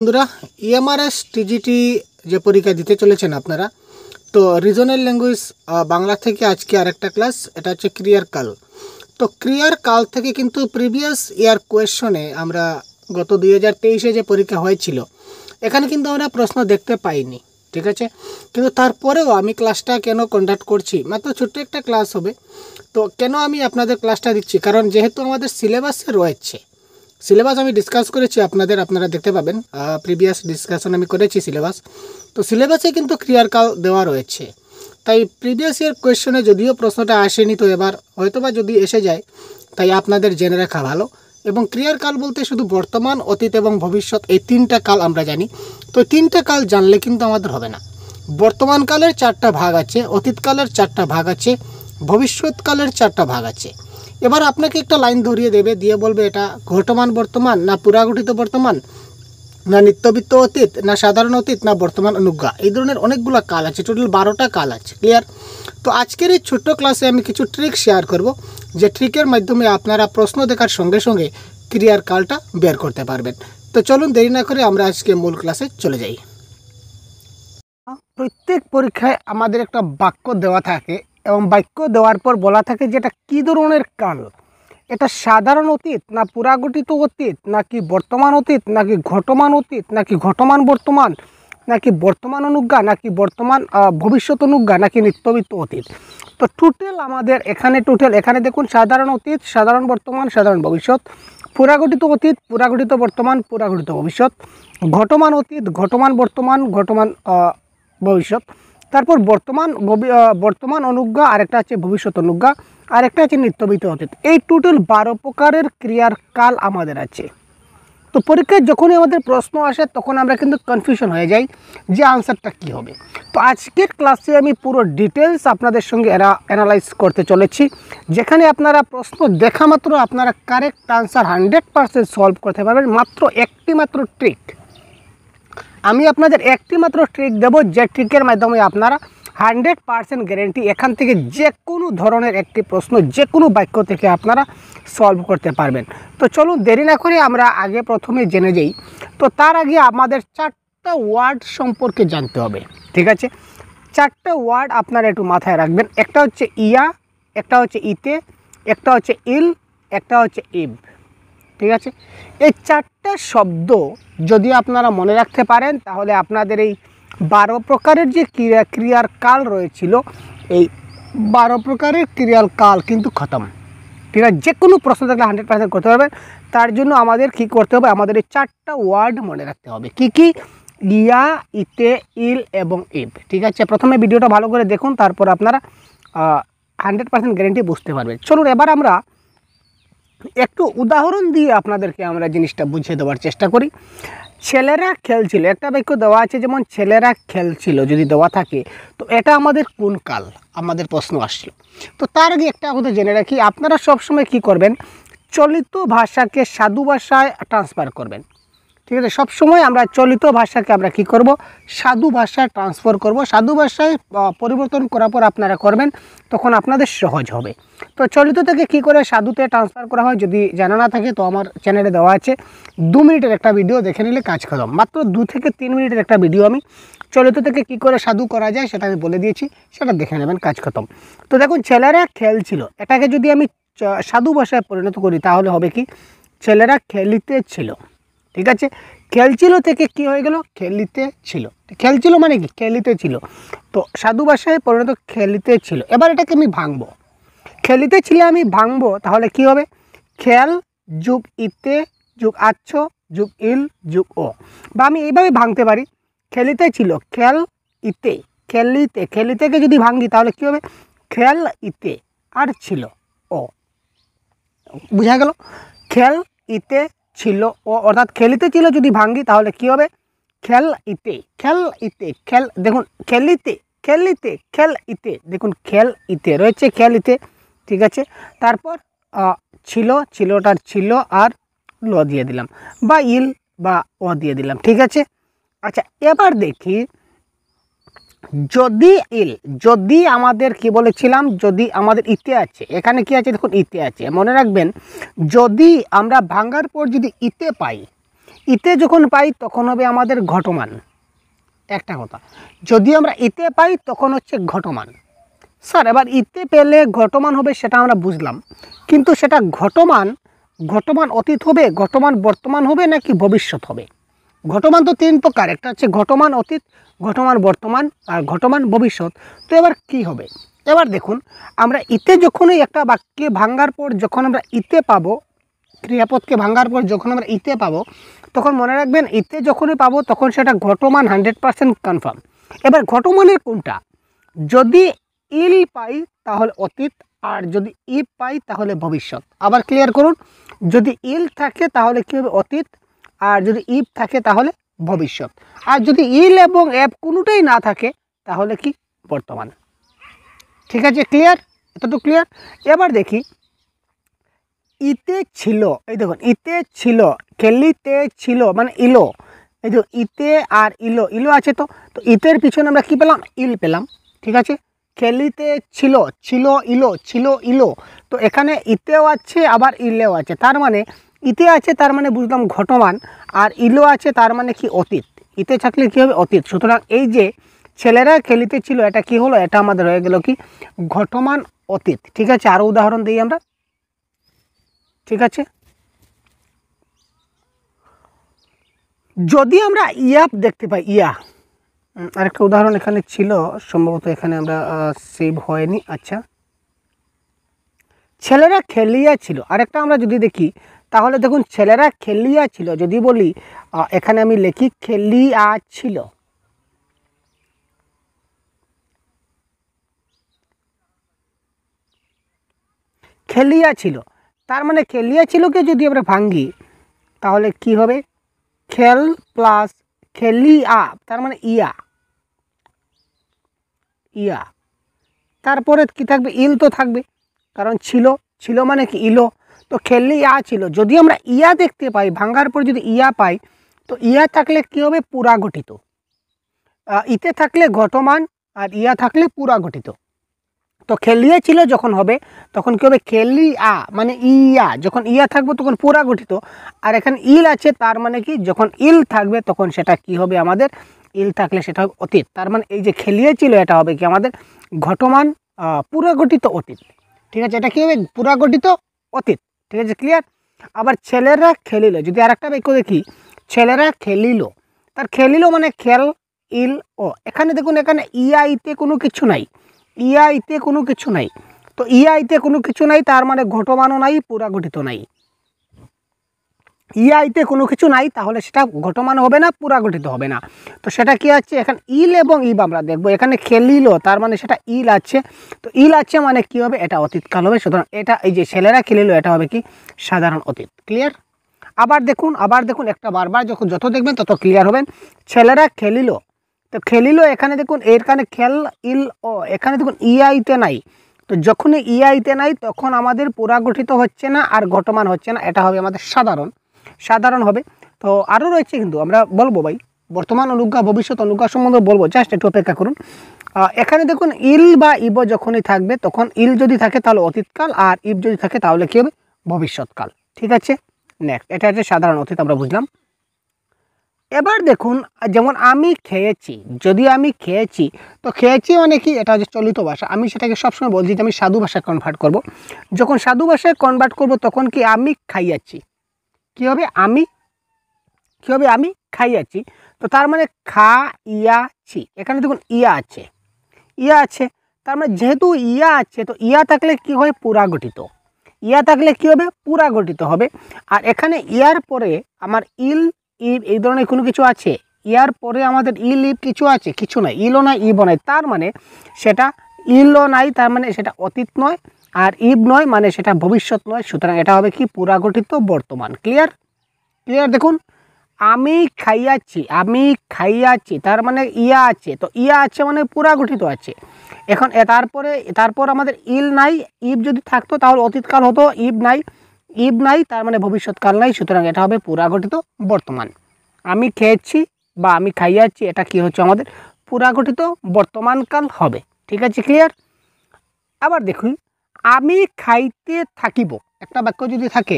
বন্ধুরা, EMRS TGT যে পরীক্ষা দিতে চলেছেন আপনারা, তো রিজনাল ল্যাঙ্গুয়েজ বাংলা থেকে আজকে আরেকটা ক্লাস। এটা হচ্ছে ক্রিয়ার কাল। তো ক্রিয়ার কাল থেকে কিন্তু প্রিভিয়াস ইয়ার কোয়েশনে আমরা গত 2023-এ যে পরীক্ষা হয়েছিল এখানে কিন্তু আমরা প্রশ্ন দেখতে পাইনি, ঠিক আছে। কিন্তু তারপরেও আমি ক্লাসটা কেন কন্ডাক্ট করছি, মাত্র ছোট্ট একটা ক্লাস হবে। তো কেন আমি আপনাদের ক্লাসটা দিচ্ছি, কারণ যেহেতু আমাদের সিলেবাসে রয়েছে, সিলেবাস আমি ডিসকাস করেছি আপনারা দেখতে পাবেন, প্রিভিয়াস ডিসকাশন আমি করেছি সিলেবাস। তো সিলেবাসে কিন্তু ক্রিয়ার কাল দেওয়া রয়েছে, তাই প্রিভিয়াস ইয়ার কোয়েশ্চনে যদিও প্রশ্নটা আসেনি, তো এবার হয়তোবা যদি এসে যায়, তাই আপনাদের জেনে রাখা ভালো। এবং ক্রিয়ার কাল বলতে শুধু বর্তমান, অতীত এবং ভবিষ্যৎ, এই তিনটা কাল আমরা জানি। তো তিনটা কাল জানলে কিন্তু আমাদের হবে না। বর্তমানকালের 4টা ভাগ আছে, অতীতকালের 4টা ভাগ আছে, ভবিষ্যৎকালের 4টা ভাগ আছে। এবার আপনাকে একটা লাইন ধরিয়ে দেবে, দিয়ে বলবে এটা ঘটমান বর্তমান, না পুরাগঠিত বর্তমান, না নিত্যবিত্ত অতীত, না সাধারণ অতীত, না বর্তমান অনুজ্ঞা। এই ধরনের অনেকগুলো কাল আছে, টোটাল 12টা কাল আছে। ক্লিয়ার? তো আজকের এই ছোট্ট ক্লাসে আমি কিছু ট্রিক শেয়ার করব, যে ট্রিকের মাধ্যমে আপনারা প্রশ্ন দেখার সঙ্গে সঙ্গে ক্রিয়ার কালটা বের করতে পারবেন। তো চলুন দেরি না করে আমরা আজকে মূল ক্লাসে চলে যাই। প্রত্যেক পরীক্ষায় আমাদের একটা বাক্য দেওয়া থাকে, এবং বাক্য দেওয়ার পর বলা থাকে যে এটা কী ধরনের কাল। এটা সাধারণ অতীত, না পুরাগঠিত অতীত, নাকি বর্তমান অতীত, নাকি ঘটমান অতীত, নাকি ঘটমান বর্তমান, নাকি বর্তমান অনুজ্ঞা, নাকি বর্তমান ভবিষ্যৎ অনুজ্ঞা, নাকি নিত্যবিত্ত অতীত। তো টোটাল আমাদের এখানে দেখুন, সাধারণ অতীত, সাধারণ বর্তমান, সাধারণ ভবিষ্যৎ, পুরাগঠিত অতীত, পুরাগঠিত বর্তমান, পুরাগঠিত ভবিষ্যৎ, ঘটমান অতীত, ঘটমান বর্তমান, ঘটমান ভবিষ্যৎ, তারপর বর্তমান অনুজ্ঞা, আরেকটা আছে ভবিষ্যৎ অনুজ্ঞা, আরেকটা আছে নিত্যবিত্ত অতীত। এই টোটাল 12 প্রকারের ক্রিয়ার কাল আমাদের আছে। তো পরীক্ষায় যখনই আমাদের প্রশ্ন আসে তখন আমরা কিন্তু কনফিউশন হয়ে যাই যে আনসারটা কী হবে। তো আজকের ক্লাসে আমি পুরো ডিটেলস আপনাদের সঙ্গে অ্যানালাইজ করতে চলেছি, যেখানে আপনারা প্রশ্ন দেখা মাত্র আপনারা কারেক্ট আনসার 100% সলভ করতে পারবেন। মাত্র একটি মাত্র ট্রিক, আমি আপনাদের একটি মাত্র ট্রিক দেবো, যে ট্রিকের মাধ্যমে আপনারা 100% গ্যারেন্টি এখান থেকে যে কোনো ধরনের একটি প্রশ্ন, যে কোনো বাক্য থেকে আপনারা সলভ করতে পারবেন। তো চলুন দেরি না করে আমরা প্রথমে জেনে যাই। তো তার আগে আমাদের 4টা ওয়ার্ড সম্পর্কে জানতে হবে, ঠিক আছে। 4টা ওয়ার্ড আপনারা একটু মাথায় রাখবেন। একটা হচ্ছে ইয়া, একটা হচ্ছে ইতে, একটা হচ্ছে ইল, একটা হচ্ছে ইব, ঠিক আছে। এই 4টা শব্দ যদি আপনারা মনে রাখতে পারেন, তাহলে আপনাদের এই 12 প্রকারের যে ক্রিয়ার কাল রয়েছিল, এই 12 প্রকারের ক্রিয়ার কাল কিন্তু খতম, ঠিক আছে। যে কোনো প্রশ্ন থাকলে 100% করতে পারবেন। তার জন্য আমাদের কী করতে হবে, আমাদের এই 4টা ওয়ার্ড মনে রাখতে হবে। কি কি? ইয়া, ইতে, ইল এবং ইব, ঠিক আছে। প্রথমে ভিডিওটা ভালো করে দেখুন, তারপর আপনারা 100% গ্যারেন্টি বুঝতে পারবেন। চলুন এবার আমরা একটু উদাহরণ দিয়ে আপনাদেরকে আমরা জিনিসটা বুঝিয়ে দেওয়ার চেষ্টা করি। ছেলেরা খেলছিল, একটা বাক্য দেওয়া আছে, যেমন ছেলেরা খেলছিল যদি দেওয়া থাকে, তো এটা আমাদের কোন কাল আমাদের প্রশ্ন আসছিল। তো তার আগে একটা কথা জেনে রাখি, আপনারা সবসময় কি করবেন, চলিত ভাষাকে সাধু ভাষায় ট্রান্সফার করবেন, ঠিক আছে। সবসময় আমরা চলিত ভাষাকে আমরা কি করব, সাধু ভাষায় ট্রান্সফার করব। সাধু ভাষায় পরিবর্তন করার পর আপনারা করবেন, তখন আপনাদের সহজ হবে। তো চলিত থেকে কি করে সাধুতে ট্রান্সফার করা হয় যদি জানা না থাকে, তো আমার চ্যানেলে দেওয়া আছে 2 মিনিটের একটা ভিডিও, দেখে নিলে কাজ খতম। মাত্র 2 থেকে 3 মিনিটের একটা ভিডিও আমি চলিত থেকে কি করে সাধু করা যায় সেটা আমি বলে দিয়েছি, সেটা দেখে নেবেন, কাজ খতম। তো দেখুন, ছেলেরা খেলছিল, এটাকে যদি আমি সাধু ভাষায় পরিণত করি তাহলে হবে কি, ছেলেরা খেলিতে ছিল, ঠিক আছে। খেলছিল থেকে কি হয়ে গেল, খেলিতে ছিল। খেলছিল মানে কি, খেলিতে ছিল। তো সাধু ভাষায় পরিণত খেলিতে ছিল। এবার এটাকে আমি ভাঙবো, খেলিতে ছিল আমি ভাঙবো, তাহলে কি হবে, খেল যুগ ইতে যুগ আচ্ছ যুগ ইল যুগ ও। বা আমি এইভাবে ভাঙতে পারি, খেলিতে ছিল, খেল ইতে, খেলিতে, খেলিতেকে যদি ভাঙি তাহলে কি হবে, খেল ইতে আর ছিল ও। বুঝা গেল? খেল ইতে ছিল ও, অর্থাৎ খেলিতে ছিল যদি ভাঙি তাহলে কি হবে, খেল ইতে, খেল ইতে, খেল, দেখুন খেলিতে, খেলিতে, খেল ইতে, দেখুন খেল ইতে রয়েছে, খেল ইতে, ঠিক আছে। তারপর ছিল, ছিলটার ছিল আর ল দিয়ে দিলাম, বা ইল বা ও দিয়ে দিলাম, ঠিক আছে। আচ্ছা এবার দেখি, যদি আমাদের কি বলেছিলাম, যদি আমাদের ইতে আছে, এখানে কি আছে দেখুন, ইতে আছে। মনে রাখবেন, যদি আমরা ভাঙার পর যদি ইতে পাই, ইতে যখন পাই তখন হবে আমাদের ঘটমান, একটা কথা। যদি আমরা ইতে পাই তখন হচ্ছে ঘটমান। স্যার এবার ইতে পেলে ঘটমান হবে সেটা আমরা বুঝলাম, কিন্তু সেটা ঘটমান অতীত হবে, ঘটমান বর্তমান হবে নাকি ভবিষ্যৎ হবে? ঘটমান তো তিন প্রকার, একটা হচ্ছে ঘটমান অতীত, ঘটমান বর্তমান আর ঘটমান ভবিষ্যৎ। তো এবার কি হবে? এবার দেখুন, আমরা ইতে যখনই একটা বাক্যে ভাঙার পর যখন আমরা ইতে পাবো, ক্রিয়াপদকে ভাঙার পর যখন আমরা ইতে পাবো, তখন মনে রাখবেন ইতে যখনই পাবো তখন সেটা ঘটমান 100% কনফার্ম। এবার ঘটমানের কোনটা? যদি ইল পাই তাহলে অতীত, আর যদি ইব পাই তাহলে ভবিষ্যৎ। আবার ক্লিয়ার করুন, যদি ইল থাকে তাহলে কী হবে? অতীত, আর যদি ইব থাকে তাহলে ভবিষ্যৎ, আর যদি ইল এবং এব কোনোটাই না থাকে তাহলে কি? বর্তমান। ঠিক আছে, ক্লিয়ার? এতটুকু ক্লিয়ার? এবার দেখি, ইতে ছিল, এই দেখুন ইতে ছিল, খেলিতে ছিল মানে ইলো, এই যে ইতে আর ইলো, ইলো আছে তো ইতের পিছনে আমরা কি পেলাম? ইল পেলাম। ঠিক আছে, খেলিতে ছিল, ছিল ইলো, ছিল ইলো, তো এখানে ইতেও আছে আবার ইলেও আছে, তার মানে ইতে আছে তার মানে বুঝলাম ঘটমান, আর ইলো আছে তার মানে কি? অতীত। ইতে থাকলে কী হবে? অতীত। সুতরাং এই যে ছেলেরা খেলিতে ছিল এটা কি হলো? এটা আমাদের হয়ে গেল কি? ঘটমান অতীত। ঠিক আছে, আরও উদাহরণ দিই আমরা। ঠিক আছে, যদি আমরা ইয়াপ দেখতে পাই, ইয়া, আরেকটা উদাহরণ এখানে ছিল সম্ভবত, এখানে আমরা সেভ হয়নি। আচ্ছা, ছেলেরা খেলিয়া ছিল, আরেকটা আমরা যদি দেখি তাহলে দেখুন ছেলেরা খেলিয়া ছিল, যদি বলি এখানে আমি লিখি খেলিয়া ছিল, খেলিয়া ছিল, তার মানে খেলিয়া ছিলকে যদি আমরা ভাঙ্গি তাহলে কি হবে? খেল প্লাস খেলিয়া, তার মানে ইয়া, ইয়া, তারপরে কি থাকবে? ইল তো থাকবে, কারণ ছিল, ছিল মানে কি? ইলো, তো খেলিয়া ছিল। যদি আমরা ইয়া দেখতে পাই, ভাঙ্গার পর যদি ইয়া পাই, তো ইয়া থাকলে কি হবে? পুরা গঠিত। ইতে থাকলে ঘটমান, আর ইয়া থাকলে পুরা গঠিত। তো খেলিয়ে ছিল যখন হবে তখন কী হবে? খেলিয়া মানে ইয়া, যখন ইয়া থাকবে তখন পুরা গঠিত, আর এখানে ইল আছে তার মানে কি? যখন ইল থাকবে তখন সেটা কি হবে আমাদের? ইল থাকলে সেটা হবে অতীত। তার মানে এই যে খেলিয়ে ছিল এটা হবে কি আমাদের? ঘটমান পুরা গঠিত অতীত। ঠিক আছে, এটা কী হবে? পুরা গঠিত অতীত। ঠিক আছে, ক্লিয়ার? আবার ছেলেরা খেলিল, যদি আরেকটা বাক্য দেখি, ছেলেরা খেলিল, তার খেলিল মানে খেল, ইল ও, এখানে দেখুন এখানে ইয়া ইতে কোনো কিছু নাই, ইয়া ইতে কোনো কিছু নাই, তো ইয়া ইতে কোনো কিছু নাই তার মানে ঘটমানও নাই, পুরা গঠিত নাই। ইয়া ইতে কোনো কিছু নাই তাহলে সেটা ঘটমান হবে না, পুরা গঠিত হবে না। তো সেটা কি আছে? এখানে ইল এবং ইব আমরা দেখবো, এখানে খেলিল তার মানে সেটা ইল আছে, তো ইল আছে মানে কি হবে? এটা অতীতকাল হবে। সুতরাং এটা এই যে ছেলেরা খেলিল এটা হবে কি? সাধারণ অতীত। ক্লিয়ার? আবার দেখুন একটা বারবার যখন যত দেখবেন তত ক্লিয়ার হবেন। ছেলেরা খেলিল, তো খেলিল এখানে দেখুন এখানে খেল ইল ও, এখানে দেখুন ইআইতে নাই, তো যখনই ইআইতে নাই তখন আমাদের পুরা গঠিত হচ্ছে না আর ঘটমান হচ্ছে না, এটা হবে আমাদের সাধারণ হবে। তো আরও রয়েছে কিন্তু আমরা বলবো ভাই, বর্তমান অনুজ্ঞা ভবিষ্যৎ অনুজ্ঞা সম্বন্ধে বলবো, জাস্ট একটু অপেক্ষা করুন। এখানে দেখুন ইল বা ইব যখনই থাকবে তখন ইল যদি থাকে তাহলে অতীতকাল, আর ইব যদি থাকে তাহলে কী হবে? ভবিষ্যৎকাল। ঠিক আছে, নেক্সট, এটা হচ্ছে সাধারণ অতীত আমরা বুঝলাম। এবার দেখুন, যেমন আমি খেয়েছি, যদি আমি খেয়েছি, তো খেয়েছি মানে কি? এটা হচ্ছে চলিত ভাষা, আমি সেটাকে সবসময় বলছি যে আমি সাধু ভাষায় কনভার্ট করব। যখন সাধু ভাষায় কনভার্ট করব তখন কি? আমি খাইয়াছি, কী হবে? আমি খাইয়াছি, তো তার মানে খাইয়াছি, এখানে দেখুন ইয়া আছে, তার মানে যেহেতু ইয়া আছে তো ইয়া থাকলে কি হয়? পুরা গঠিত, ইয়া থাকলে কি হবে? পুরা গঠিত হবে। আর এখানে ইয়ার পরে আমার ইল ইব এই ধরনের কোনো কিছু আছে? ইয়ার পরে আমাদের ইল ইব কিছু আছে? কিছু নাই, ইলও নাই ইবও নাই, তার মানে সেটা ইলও নাই, তার মানে সেটা অতীত নয়, আর ইব নয় মানে সেটা ভবিষ্যৎ নয়। সুতরাং এটা হবে কি? পুরা গঠিত বর্তমান। ক্লিয়ার? দেখুন, আমি খাইয়াছি, তার মানে ইয়া আছে, তো ইয়া আছে মানে পুরা গঠিত আছে। এখন তারপর আমাদের ইল নাই, ইব যদি থাকতো তাহলে অতীতকাল হতো, ইব নাই তার মানে ভবিষ্যৎকাল নাই। সুতরাং এটা হবে পুরা গঠিত বর্তমান। আমি খেয়েছি বা আমি খাইয়াছি, এটা কি হচ্ছে আমাদের? পুরা গঠিত বর্তমানকাল হবে। ঠিক আছে, ক্লিয়ার? আবার দেখুন, আমি খাইতে থাকিব, একটা বাক্য যদি থাকে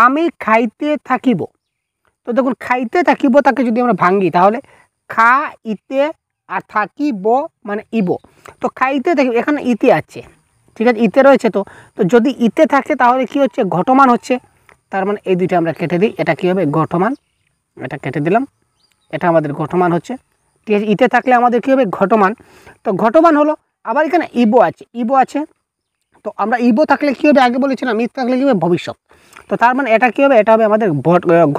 আমি খাইতে থাকিব, তো দেখুন খাইতে থাকিব তাকে যদি আমরা ভাঙি তাহলে খা ইতে আর থাকিব মানে ইব। তো খাইতে থাকিব এখানে ইতে আছে, ঠিক আছে, ইতে রয়েছে। তো তো যদি ইতে থাকে তাহলে কি হচ্ছে ঘটমান হচ্ছে, তার মানে এই দুইটা আমরা কেটে দিই। এটা কী হবে ঘটমান, এটা কেটে দিলাম, এটা আমাদের ঘটমান হচ্ছে, ঠিক আছে। ইতে থাকলে আমাদের কী হবে ঘটমান, তো ঘটমান হলো। আবার এখানে ইবো আছে, ইবো আছে, তো আমরা ইবো থাকলে কী হবে আগে বলেছিলাম ইত থাকলে কী হবে ভবিষ্যৎ। তো তার মানে এটা কী হবে, এটা হবে আমাদের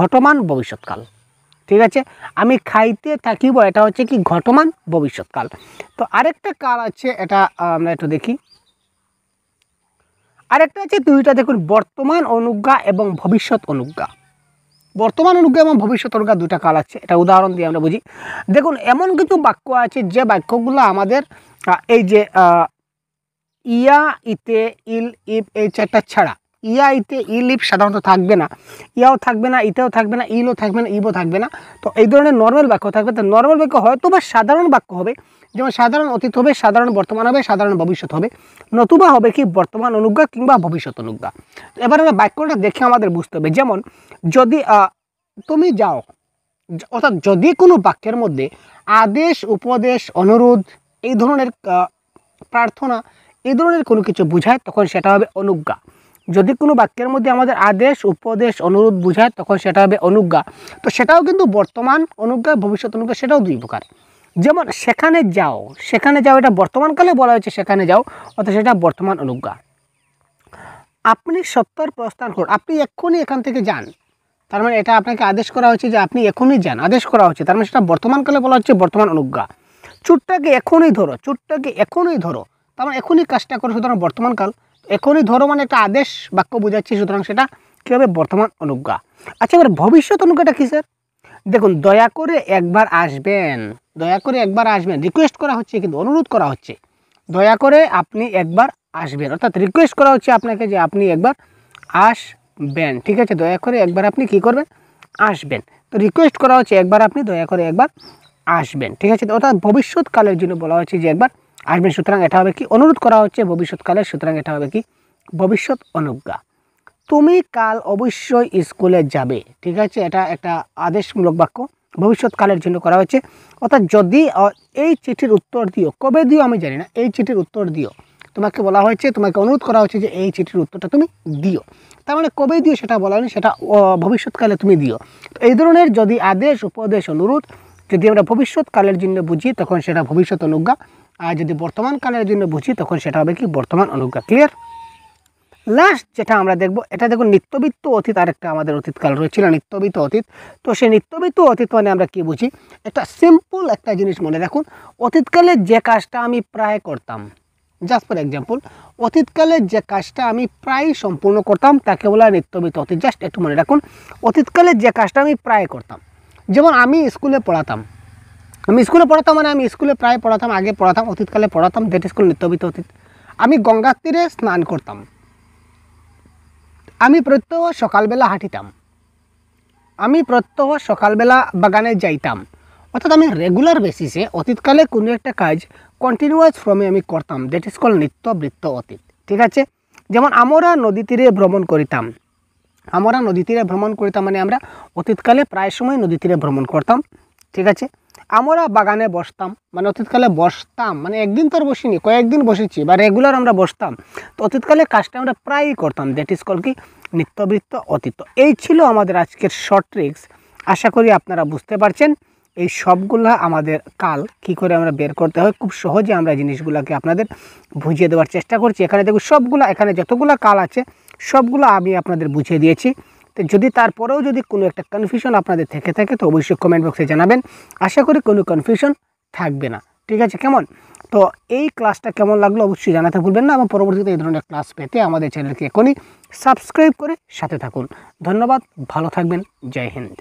ঘটমান ভবিষ্যৎকাল, ঠিক আছে। আমি খাইতে থাকিব এটা হচ্ছে কি ঘটমান ভবিষ্যৎকাল। তো আরেকটা কাল আছে, এটা আমরা একটু দেখি। আরেকটা আছে দুইটা দেখুন, বর্তমান অনুজ্ঞা এবং ভবিষ্যৎ অনুজ্ঞা। বর্তমান অনুজ্ঞা এবং ভবিষ্যৎ অনুজ্ঞা দুটা কাল আছে, এটা উদাহরণ দিয়ে আমরা বুঝি। দেখুন এমন কিছু বাক্য আছে যে বাক্যগুলো আমাদের এই যে ইয়া ইতে ইল ইব এই চারটা ছাড়া, ইয়া ইতে ইল ইব সাধারণত থাকবে না, ইয়াও থাকবে না, ইতেও থাকবে না, ইলও থাকবে না, ইবও থাকবে না। তো এই ধরনের নর্মাল বাক্য থাকবে। তো নর্মাল বাক্য হয়তো বা সাধারণ বাক্য হবে, যেমন সাধারণ অতীত হবে, সাধারণ বর্তমান হবে, সাধারণ ভবিষ্যৎ হবে, নতুবা হবে কি বর্তমান অনুজ্ঞা কিংবা ভবিষ্যৎ অনুজ্ঞা। এবার আমরা বাক্যটা দেখে আমাদের বুঝতে হবে। যেমন যদি তুমি যাও, অর্থাৎ যদি কোনো বাক্যের মধ্যে আদেশ, উপদেশ, অনুরোধ, এই ধরনের প্রার্থনা, এই ধরনের কোনো কিছু বোঝায় তখন সেটা হবে অনুজ্ঞা। যদি কোনো বাক্যের মধ্যে আমাদের আদেশ, উপদেশ, অনুরোধ বোঝায় তখন সেটা হবে অনুজ্ঞা। তো সেটাও কিন্তু বর্তমান অনুজ্ঞা, ভবিষ্যৎ অনুজ্ঞা, সেটাও দুই প্রকার। যেমন সেখানে যাও, সেখানে যাও এটা বর্তমানকালে বলা হয়েছে সেখানে যাও, অর্থাৎ সেটা বর্তমান অনুজ্ঞা। আপনি সত্তর প্রস্থান করুন, আপনি এক্ষুনি এখান থেকে যান, তার মানে এটা আপনাকে আদেশ করা হচ্ছে যে আপনি এখনই যান, আদেশ করা হচ্ছে, তার মানে সেটা বর্তমানকালে বলা হচ্ছে বর্তমান অনুজ্ঞা। চুটটাকে এখনই ধরো, চুটটাকে এখনই ধরো, তার মানে এখনই কাজটা করো, সুতরাং বর্তমানকাল। এখনই ধরো মানে একটা আদেশ বাক্য বোঝাচ্ছি, সুতরাং সেটা কী হবে বর্তমান অনুজ্ঞা। আচ্ছা এবার ভবিষ্যৎ অনুজ্ঞাটা কী স্যার? দেখুন দয়া করে একবার আসবেন, দয়া করে একবার আসবেন, রিকোয়েস্ট করা হচ্ছে কিন্তু অনুরোধ করা হচ্ছে, দয়া করে আপনি একবার আসবেন, অর্থাৎ রিকোয়েস্ট করা হচ্ছে আপনাকে যে আপনি একবার আসবেন, ঠিক আছে। দয়া করে একবার আপনি কী করবেন, আসবেন। তো রিকোয়েস্ট করা হচ্ছে একবার আপনি দয়া করে একবার আসবেন, ঠিক আছে। অর্থাৎ ভবিষ্যৎকালের জন্য বলা হচ্ছে যে একবার আসবেন, সুতরাং এটা হবে কি অনুরোধ করা হচ্ছে ভবিষ্যৎকালের, সুতরাং এটা হবে কি ভবিষ্যৎ অনুজ্ঞা। তুমি কাল অবশ্যই স্কুলে যাবে, ঠিক আছে, এটা একটা আদেশমূলক বাক্য, ভবিষ্যৎকালের জন্য করা হচ্ছে। অর্থাৎ যদি এই চিঠির উত্তর দিও, কবে দিও আমি জানি না, এই চিঠির উত্তর দিও, তোমাকে বলা হয়েছে, তোমাকে অনুরোধ করা হচ্ছে যে এই চিঠির উত্তরটা তুমি দিও, তার মানে কবে দিও সেটা বলা হয়নি, সেটা ভবিষ্যৎকালে তুমি দিও। তো এই ধরনের যদি আদেশ, উপদেশ, অনুরোধ যদি আমরা ভবিষ্যৎকালের জন্য বুঝি তখন সেটা ভবিষ্যৎ অনুজ্ঞা, আর যদি বর্তমান কালের জন্য বুঝি তখন সেটা হবে কি বর্তমান অনুজ্ঞা। ক্লিয়ার? লাস্ট যেটা আমরা দেখব, এটা দেখুন নিত্যবিত্ত অতীত, আরেকটা আমাদের অতীতকাল রয়েছিল নিত্যবিত্ত অতীত। তো সেই নিত্যবিত্ত অতীত মানে আমরা কি বুঝি, একটা সিম্পল একটা জিনিস মনে রাখুন, অতীতকালে যে কাজটা আমি প্রায় করতাম, জাস্ট ফর এক্সাম্পল, অতীতকালে যে কাজটা আমি প্রায় সম্পূর্ণ করতাম তাকে বলা হয় নিত্যবিত্ত অতীত। জাস্ট একটু মনে রাখুন, অতীতকালে যে কাজটা আমি প্রায় করতাম, যেমন আমি স্কুলে পড়াতাম, আমি স্কুলে পড়াতাম মানে আমি স্কুলে প্রায় পড়াতাম, আগে পড়াতাম, অতীতকালে পড়াতাম, দ্যাট ইজ কল্ড নিত্যবিত্ত অতীত। আমি গঙ্গার তীরে স্নান করতাম, আমি প্রত্যহ সকালবেলা হাঁটিতাম, আমি প্রত্যহ সকালবেলা বাগানে যাইতাম, অর্থাৎ আমি রেগুলার বেসিসে অতীতকালে কোনো একটা কাজ কন্টিনিউয়াস ফর্মে আমি করতাম, দ্যাট ইজ কল্ড নিত্যবৃত্ত অতীত, ঠিক আছে। যেমন আমরা নদী তীরে ভ্রমণ করিতাম, আমরা নদী তীরে ভ্রমণ করিতাম মানে আমরা অতীতকালে প্রায় সময় নদী তীরে ভ্রমণ করতাম, ঠিক আছে। আমরা বাগানে বসতাম, মানে অতীতকালে বসতাম মানে একদিন তো আর বসিনি, কয়েকদিন বসেছি বা রেগুলার আমরা বসতাম, তো অতীতকালে কাজটা আমরা প্রায়ই করতাম, দ্যাট ইজ কল কি নিত্যবৃত্ত অতীত। এই ছিল আমাদের আজকের শর্ট ট্রিক্স, আশা করি আপনারা বুঝতে পারছেন এই সবগুলা আমাদের কাল কি করে আমরা বের করতে হয়। খুব সহজে আমরা জিনিসগুলোকে আপনাদের বুঝিয়ে দেওয়ার চেষ্টা করছি। এখানে দেখুন সবগুলা, এখানে যতগুলো কাল আছে সবগুলো আমি আপনাদের বুঝিয়ে দিয়েছি। তো যদি তারপরেও যদি কোনো একটা কনফিউশন আপনাদের থেকে থাকে তো অবশ্যই কমেন্ট বক্সে জানাবেন, আশা করি কোনো কনফিউশন থাকবে না, ঠিক আছে। কেমন, তো এই ক্লাসটা কেমন লাগলো অবশ্যই জানাতে ভুলবেন না, এবং পরবর্তীতে এই ধরনের ক্লাস পেতে আমাদের চ্যানেলকে এখনই সাবস্ক্রাইব করে সাথে থাকুন। ধন্যবাদ, ভালো থাকবেন, জয় হিন্দ।